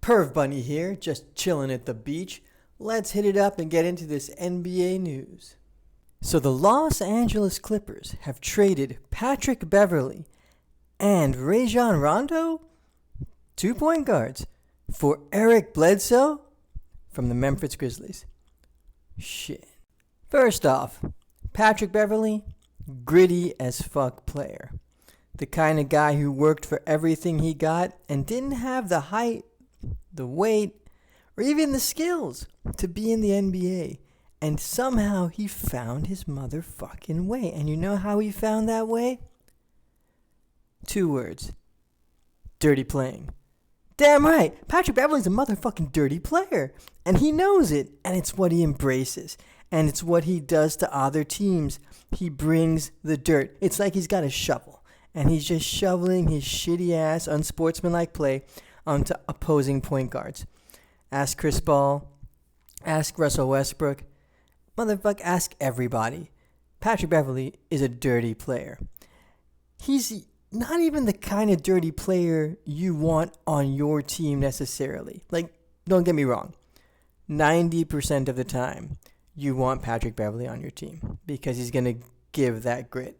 Perv Bunny here, just chilling at the beach. Let's hit it up and get into this NBA news. So the Los Angeles Clippers have traded Patrick Beverley and Rajon Rondo, 2 point guards, for Eric Bledsoe from the Memphis Grizzlies. Shit. First off, Patrick Beverley, gritty as fuck player. The kind of guy who worked for everything he got and didn't have the height, the weight, or even the skills to be in the NBA. And somehow he found his motherfucking way. And you know how he found that way? 2 words. Dirty playing. Damn right. Patrick Beverley's a motherfucking dirty player. And he knows it. And it's what he embraces. And it's what he does to other teams. He brings the dirt. It's like he's got a shovel. And he's just shoveling his shitty ass, unsportsmanlike play onto opposing point guards. Ask Chris Paul. Ask Russell Westbrook. Motherfucker, ask everybody. Patrick Beverley is a dirty player. He's not even the kind of dirty player you want on your team necessarily. Like, don't get me wrong. 90% of the time, you want Patrick Beverley on your team because he's going to give that grit.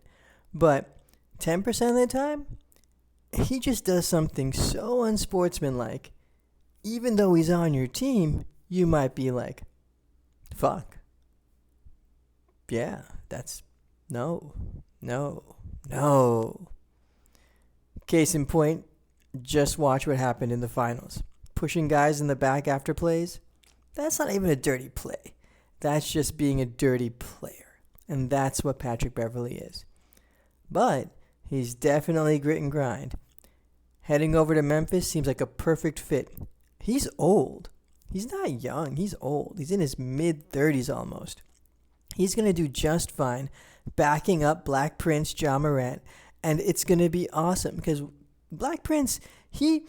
But 10% of the time, he just does something so unsportsmanlike. Even though he's on your team, you might be like, fuck. Yeah, that's no. Case in point, just watch what happened in the finals. Pushing guys in the back after plays, that's not even a dirty play. That's just being a dirty player. And that's what Patrick Beverley is. But he's definitely grit and grind. Heading over to Memphis seems like a perfect fit. He's old. He's not young. He's old. He's in his mid-30s almost. He's going to do just fine backing up Black Prince, Ja Morant, and it's going to be awesome because Black Prince, he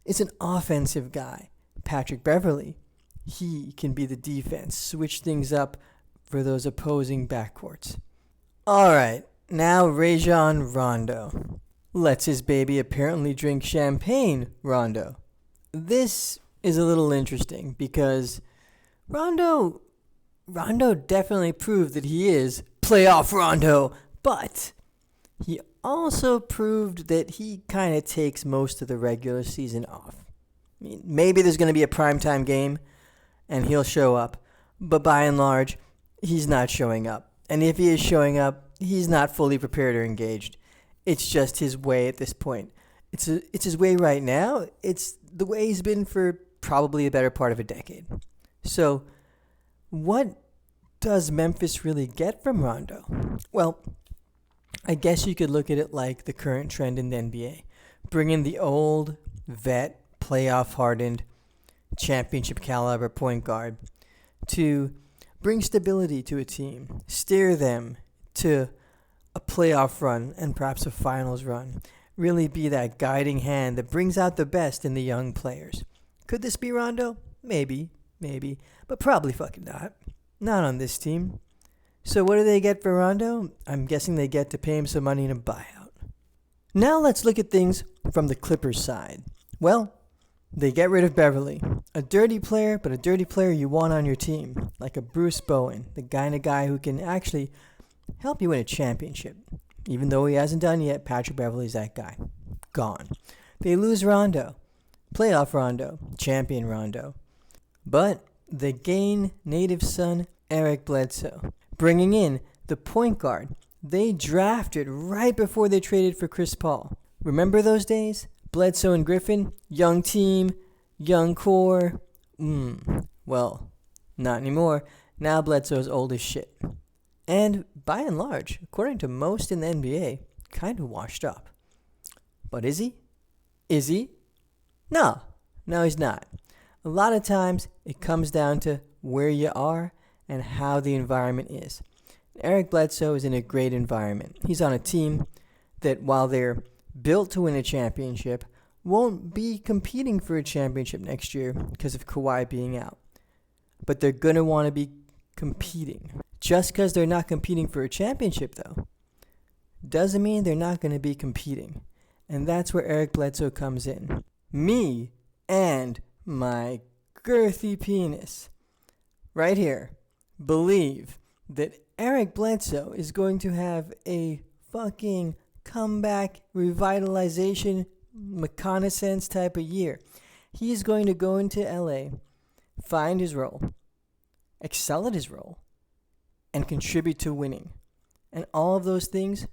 is an offensive guy. Patrick Beverley, he can be the defense, switch things up for those opposing backcourts. All right, now Rajon Rondo. Lets his baby apparently drink champagne, Rondo. This is a little interesting because Rondo definitely proved that he is playoff Rondo, but he also proved that he kind of takes most of the regular season off. I mean, maybe there's going to be a primetime game and he'll show up, but by and large, he's not showing up. And if he is showing up, he's not fully prepared or engaged. It's just his way at this point. It's his way right now. It's the way he's been for probably a better part of a decade. So, what does Memphis really get from Rondo? Well, I guess you could look at it like the current trend in the NBA. Bring in the old, vet, playoff-hardened, championship-caliber point guard to bring stability to a team, steer them to a playoff run and perhaps a finals run. Really be that guiding hand that brings out the best in the young players. Could this be Rondo? Maybe, but probably fucking not. Not on this team. So what do they get for Rondo? I'm guessing they get to pay him some money in a buyout. Now let's look at things from the Clippers side. Well, they get rid of Beverley. A dirty player, but a dirty player you want on your team. Like a Bruce Bowen, the kind of guy who can actually help you win a championship. Even though he hasn't done yet, Patrick Beverley's that guy. Gone. They lose Rondo. Playoff Rondo. Champion Rondo. But they gain native son Eric Bledsoe. Bringing in the point guard they drafted right before they traded for Chris Paul. Remember those days? Bledsoe and Griffin? Young team. Young core. Well, not anymore. Now Bledsoe's old as shit. And by and large, according to most in the NBA, kind of washed up. But is he? Is he? No, he's not. A lot of times, it comes down to where you are and how the environment is. Eric Bledsoe is in a great environment. He's on a team that, while they're built to win a championship, won't be competing for a championship next year because of Kawhi being out. But they're going to want to be competing. Just because they're not competing for a championship, though, doesn't mean they're not going to be competing. And that's where Eric Bledsoe comes in. Me and my girthy penis, right here, believe that Eric Bledsoe is going to have a fucking comeback, revitalization, reconnaissance type of year. He is going to go into LA, find his role, excel at his role, and contribute to winning. And all of those things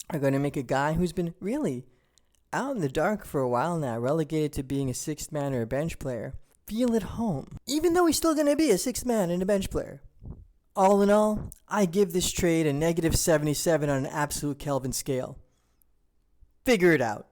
are going to make a guy who's been really out in the dark for a while now, relegated to being a sixth man or a bench player, feel at home, even though he's still going to be a sixth man and a bench player. All in all, I give this trade a negative 77 on an absolute Kelvin scale. Figure it out.